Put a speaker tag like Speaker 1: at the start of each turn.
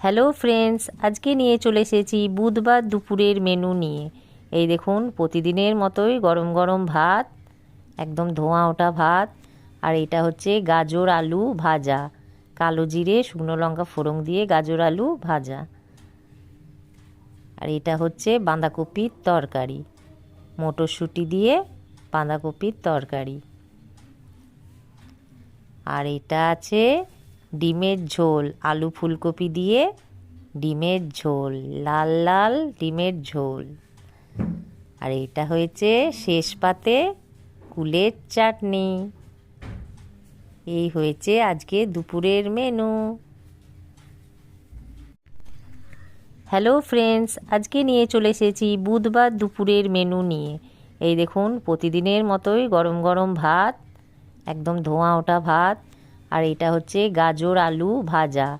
Speaker 1: Hello friends, আজকে নিয়ে চলে এসেছি বুধবার দুপুরের মেনু নিয়ে। এই দেখুন, প্রতিদিনের মতোই গরম গরম ভাত, একদম ধোঁয়া ওঠা ভাত। আর এটা হচ্ছে গাজর আলু ভাজা, কালো জিরে শুকনো লঙ্কা ফোড়ন দিয়ে গাজর আলু ভাজা। আর এটা হচ্ছে বাঁধাকপির তরকারি, মটরশুঁটি দিয়ে বাঁধাকপির তরকারি। আর এটা আছে ডিমের ঝোল, আলু ফুলকপি দিয়ে ডিমের ঝোল, লাল লাল ডিমের ঝোল। আর এটা হয়েছে শেষ পাতে কুলের চাটনি। এই হয়েছে আজকে দুপুরের মেনু। হ্যালো ফ্রেন্ডস, আজকে নিয়ে চলে এসেছি বুধবার দুপুরের মেনু নিয়ে। এই দেখুন, প্রতিদিনের মতোই গরম গরম ভাত, একদম ধোঁয়া ওঠা ভাত। আর এটা হচ্ছে গাজর আলু ভাজা,